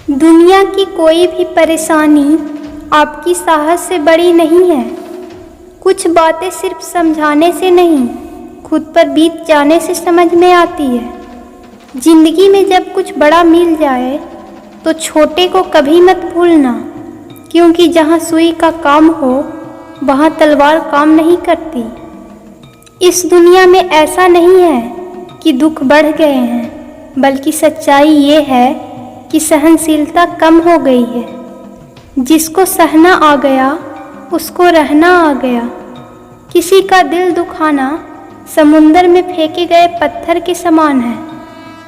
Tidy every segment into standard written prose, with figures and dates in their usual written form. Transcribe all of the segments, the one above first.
दुनिया की कोई भी परेशानी आपकी साहस से बड़ी नहीं है। कुछ बातें सिर्फ समझाने से नहीं, खुद पर बीत जाने से समझ में आती है। जिंदगी में जब कुछ बड़ा मिल जाए तो छोटे को कभी मत भूलना, क्योंकि जहाँ सुई का काम हो वहाँ तलवार काम नहीं करती। इस दुनिया में ऐसा नहीं है कि दुख बढ़ गए हैं, बल्कि सच्चाई ये है कि सहनशीलता कम हो गई है। जिसको सहना आ गया उसको रहना आ गया। किसी का दिल दुखाना समुंदर में फेंके गए पत्थर के समान है।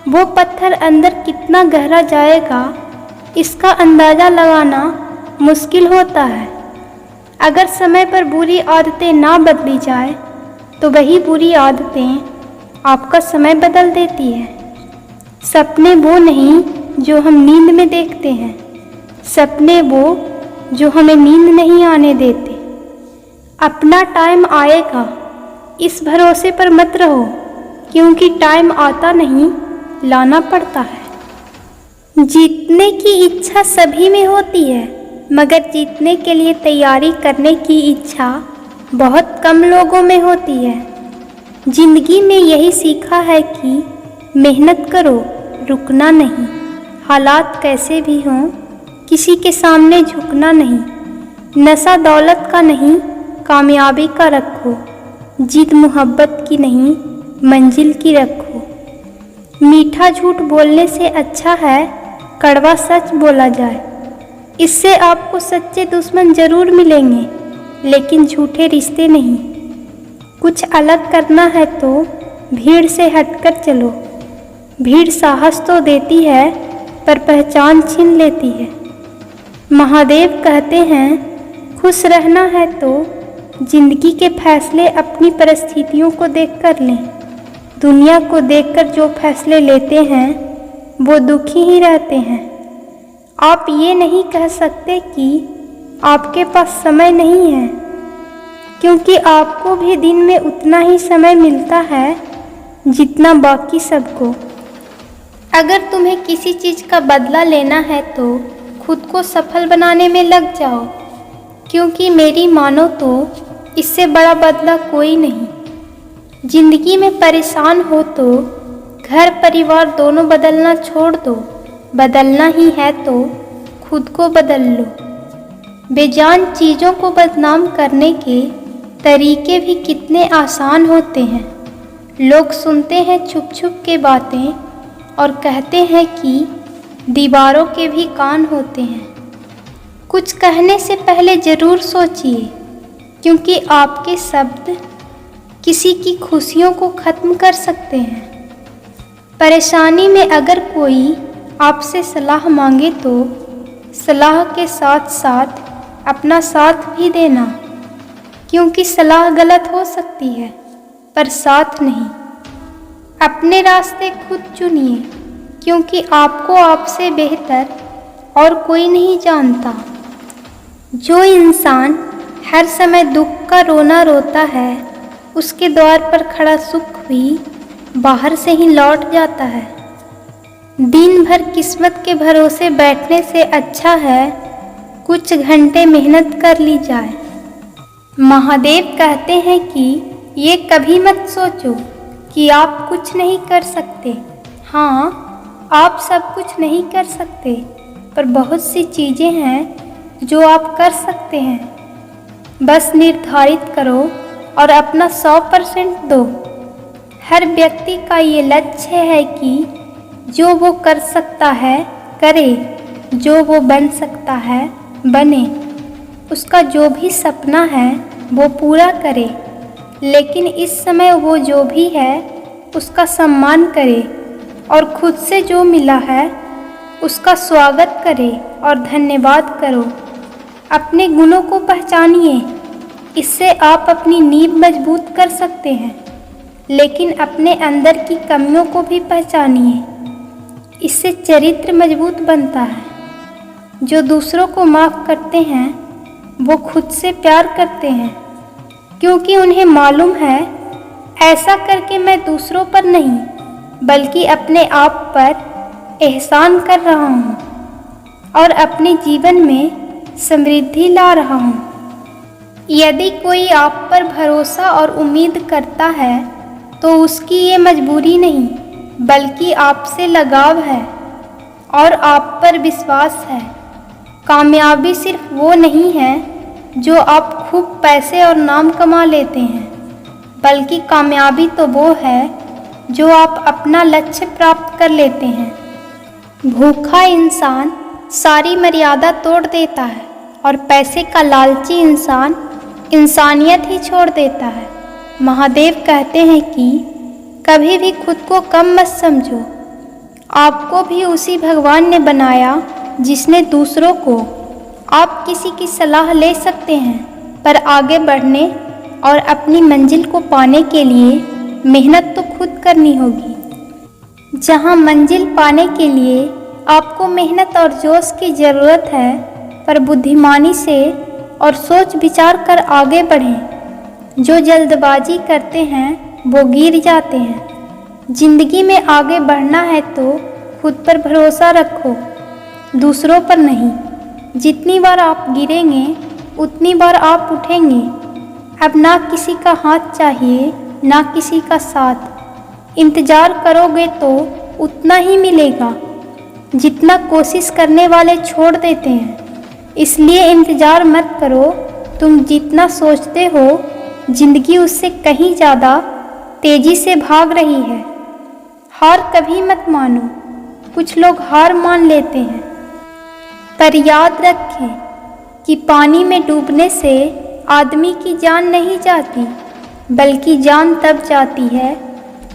वो पत्थर अंदर कितना गहरा जाएगा इसका अंदाज़ा लगाना मुश्किल होता है। अगर समय पर बुरी आदतें ना बदली जाए तो वही बुरी आदतें आपका समय बदल देती है। सपने वो नहीं जो हम नींद में देखते हैं, सपने वो जो हमें नींद नहीं आने देते। अपना टाइम आएगा इस भरोसे पर मत रहो, क्योंकि टाइम आता नहीं, लाना पड़ता है। जीतने की इच्छा सभी में होती है, मगर जीतने के लिए तैयारी करने की इच्छा बहुत कम लोगों में होती है। जिंदगी में यही सीखा है कि मेहनत करो, रुकना नहीं। हालात कैसे भी हों, किसी के सामने झुकना नहीं। नशा दौलत का नहीं, कामयाबी का रखो। जिद मोहब्बत की नहीं, मंजिल की रखो। मीठा झूठ बोलने से अच्छा है कड़वा सच बोला जाए। इससे आपको सच्चे दुश्मन जरूर मिलेंगे, लेकिन झूठे रिश्ते नहीं। कुछ अलग करना है तो भीड़ से हटकर चलो। भीड़ साहस तो देती है पर पहचान छीन लेती है। महादेव कहते हैं खुश रहना है तो जिंदगी के फैसले अपनी परिस्थितियों को देखकर लें। दुनिया को देखकर जो फैसले लेते हैं वो दुखी ही रहते हैं। आप ये नहीं कह सकते कि आपके पास समय नहीं है, क्योंकि आपको भी दिन में उतना ही समय मिलता है जितना बाकी सबको। अगर तुम्हें किसी चीज़ का बदला लेना है तो खुद को सफल बनाने में लग जाओ, क्योंकि मेरी मानो तो इससे बड़ा बदला कोई नहीं। जिंदगी में परेशान हो तो घर परिवार दोनों बदलना छोड़ दो। बदलना ही है तो खुद को बदल लो। बेजान चीज़ों को बदनाम करने के तरीके भी कितने आसान होते हैं। लोग सुनते हैं छुप छुप के बातें और कहते हैं कि दीवारों के भी कान होते हैं। कुछ कहने से पहले ज़रूर सोचिए, क्योंकि आपके शब्द किसी की खुशियों को ख़त्म कर सकते हैं। परेशानी में अगर कोई आपसे सलाह मांगे तो सलाह के साथ साथ अपना साथ भी देना, क्योंकि सलाह गलत हो सकती है पर साथ नहीं। अपने रास्ते खुद चुनिए, क्योंकि आपको आपसे बेहतर और कोई नहीं जानता। जो इंसान हर समय दुख का रोना रोता है, उसके द्वार पर खड़ा सुख भी बाहर से ही लौट जाता है। दिन भर किस्मत के भरोसे बैठने से अच्छा है कुछ घंटे मेहनत कर ली जाए। महादेव कहते हैं कि ये कभी मत सोचो कि आप कुछ नहीं कर सकते। हाँ, आप सब कुछ नहीं कर सकते, पर बहुत सी चीज़ें हैं जो आप कर सकते हैं। बस निर्धारित करो और अपना 100% दो। हर व्यक्ति का ये लक्ष्य है कि जो वो कर सकता है करे, जो वो बन सकता है बने। उसका जो भी सपना है वो पूरा करे, लेकिन इस समय वो जो भी है उसका सम्मान करे और खुद से जो मिला है उसका स्वागत करे और धन्यवाद करो। अपने गुणों को पहचानिए, इससे आप अपनी नींव मजबूत कर सकते हैं, लेकिन अपने अंदर की कमियों को भी पहचानिए, इससे चरित्र मजबूत बनता है। जो दूसरों को माफ़ करते हैं वो खुद से प्यार करते हैं, क्योंकि उन्हें मालूम है ऐसा करके मैं दूसरों पर नहीं बल्कि अपने आप पर एहसान कर रहा हूँ। और अपने जीवन में समृद्धि ला रहा हूँ। यदि कोई आप पर भरोसा और उम्मीद करता है तो उसकी ये मजबूरी नहीं बल्कि आपसे लगाव है और आप पर विश्वास है। कामयाबी सिर्फ वो नहीं है जो आप खूब पैसे और नाम कमा लेते हैं, बल्कि कामयाबी तो वो है जो आप अपना लक्ष्य प्राप्त कर लेते हैं। भूखा इंसान सारी मर्यादा तोड़ देता है और पैसे का लालची इंसान इंसानियत ही छोड़ देता है। महादेव कहते हैं कि कभी भी खुद को कम मत समझो। आपको भी उसी भगवान ने बनाया जिसने दूसरों को। आप किसी की सलाह ले सकते हैं, पर आगे बढ़ने और अपनी मंजिल को पाने के लिए मेहनत तो खुद करनी होगी। जहां मंजिल पाने के लिए आपको मेहनत और जोश की ज़रूरत है, पर बुद्धिमानी से और सोच विचार कर आगे बढ़ें। जो जल्दबाजी करते हैं वो गिर जाते हैं। जिंदगी में आगे बढ़ना है तो खुद पर भरोसा रखो, दूसरों पर नहीं। जितनी बार आप गिरेंगे उतनी बार आप उठेंगे। अब ना किसी का हाथ चाहिए ना किसी का साथ। इंतज़ार करोगे तो उतना ही मिलेगा जितना कोशिश करने वाले छोड़ देते हैं। इसलिए इंतज़ार मत करो। तुम जितना सोचते हो जिंदगी उससे कहीं ज़्यादा तेज़ी से भाग रही है। हार कभी मत मानो। कुछ लोग हार मान लेते हैं, पर याद रखें कि पानी में डूबने से आदमी की जान नहीं जाती, बल्कि जान तब जाती है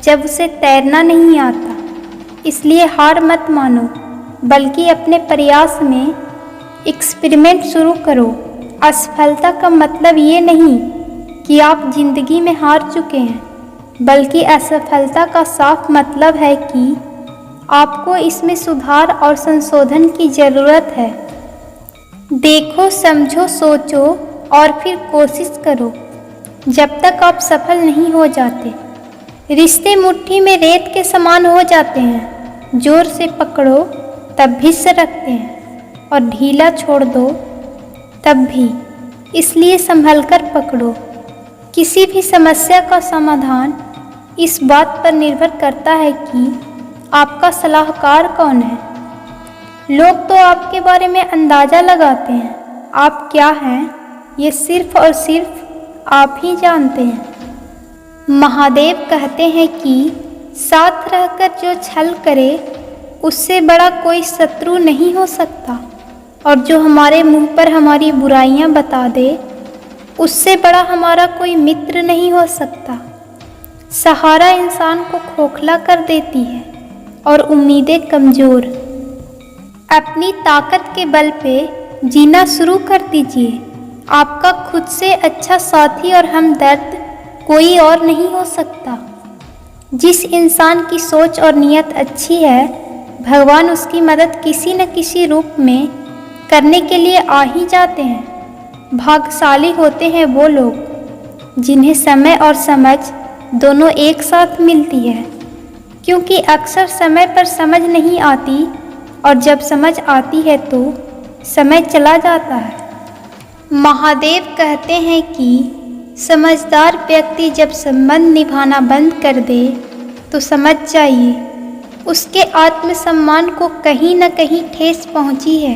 जब उसे तैरना नहीं आता। इसलिए हार मत मानो, बल्कि अपने प्रयास में एक्सपेरिमेंट शुरू करो। असफलता का मतलब ये नहीं कि आप जिंदगी में हार चुके हैं, बल्कि असफलता का साफ मतलब है कि आपको इसमें सुधार और संशोधन की ज़रूरत है। देखो, समझो, सोचो और फिर कोशिश करो जब तक आप सफल नहीं हो जाते। रिश्ते मुट्ठी में रेत के समान हो जाते हैं। जोर से पकड़ो तब भी सरकते हैं और ढीला छोड़ दो तब भी। इसलिए संभल कर पकड़ो। किसी भी समस्या का समाधान इस बात पर निर्भर करता है कि आपका सलाहकार कौन है। लोग तो आपके बारे में अंदाज़ा लगाते हैं। आप क्या हैं ये सिर्फ और सिर्फ आप ही जानते हैं। महादेव कहते हैं कि साथ रहकर जो छल करे उससे बड़ा कोई शत्रु नहीं हो सकता, और जो हमारे मुंह पर हमारी बुराइयां बता दे उससे बड़ा हमारा कोई मित्र नहीं हो सकता। सहारा इंसान को खोखला कर देती है और उम्मीदें कमज़ोर। अपनी ताकत के बल पे जीना शुरू कर दीजिए। आपका खुद से अच्छा साथी और हमदर्द कोई और नहीं हो सकता। जिस इंसान की सोच और नीयत अच्छी है, भगवान उसकी मदद किसी न किसी रूप में करने के लिए आ ही जाते हैं। भाग्यशाली होते हैं वो लोग जिन्हें समय और समझ दोनों एक साथ मिलती है, क्योंकि अक्सर समय पर समझ नहीं आती और जब समझ आती है तो समय चला जाता है। महादेव कहते हैं कि समझदार व्यक्ति जब संबंध निभाना बंद कर दे तो समझ जाइए उसके आत्मसम्मान को कहीं न कहीं ठेस पहुंची है।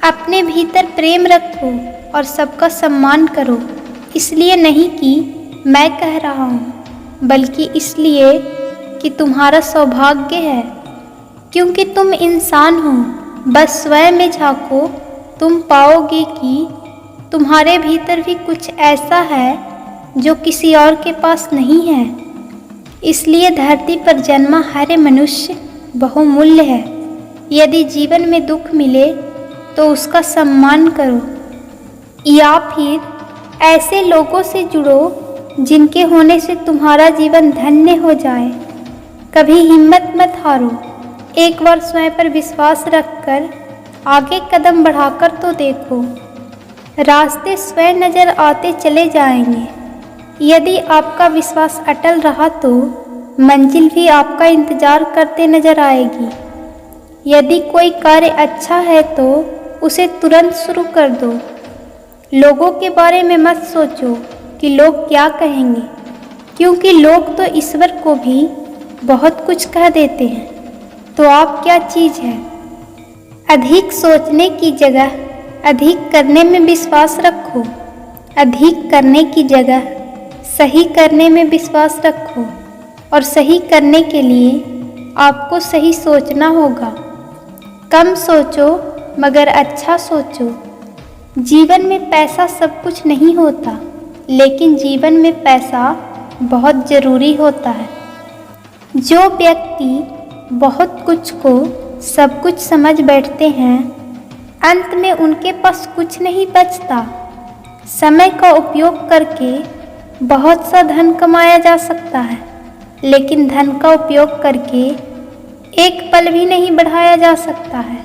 अपने भीतर प्रेम रखो और सबका सम्मान करो, इसलिए नहीं कि मैं कह रहा हूँ, बल्कि इसलिए कि तुम्हारा सौभाग्य है, क्योंकि तुम इंसान हो। बस स्वयं में झांको, तुम पाओगे कि तुम्हारे भीतर भी कुछ ऐसा है जो किसी और के पास नहीं है। इसलिए धरती पर जन्मा हर मनुष्य बहुमूल्य है। यदि जीवन में दुख मिले तो उसका सम्मान करो, या फिर ऐसे लोगों से जुड़ो जिनके होने से तुम्हारा जीवन धन्य हो जाए। कभी हिम्मत मत हारो। एक बार स्वयं पर विश्वास रखकर आगे कदम बढ़ाकर तो देखो। रास्ते स्वयं नज़र आते चले जाएंगे। यदि आपका विश्वास अटल रहा तो मंजिल भी आपका इंतज़ार करते नजर आएगी। यदि कोई कार्य अच्छा है तो उसे तुरंत शुरू कर दो। लोगों के बारे में मत सोचो कि लोग क्या कहेंगे, क्योंकि लोग तो ईश्वर को भी बहुत कुछ कह देते हैं। तो आप क्या चीज़ है? अधिक सोचने की जगह अधिक करने में विश्वास रखो। अधिक करने की जगह सही करने में विश्वास रखो, और सही करने के लिए आपको सही सोचना होगा। कम सोचो मगर अच्छा सोचो। जीवन में पैसा सब कुछ नहीं होता, लेकिन जीवन में पैसा बहुत ज़रूरी होता है। जो व्यक्ति बहुत कुछ को सब कुछ समझ बैठते हैं, अंत में उनके पास कुछ नहीं बचता। समय का उपयोग करके बहुत सा धन कमाया जा सकता है, लेकिन धन का उपयोग करके एक पल भी नहीं बढ़ाया जा सकता है।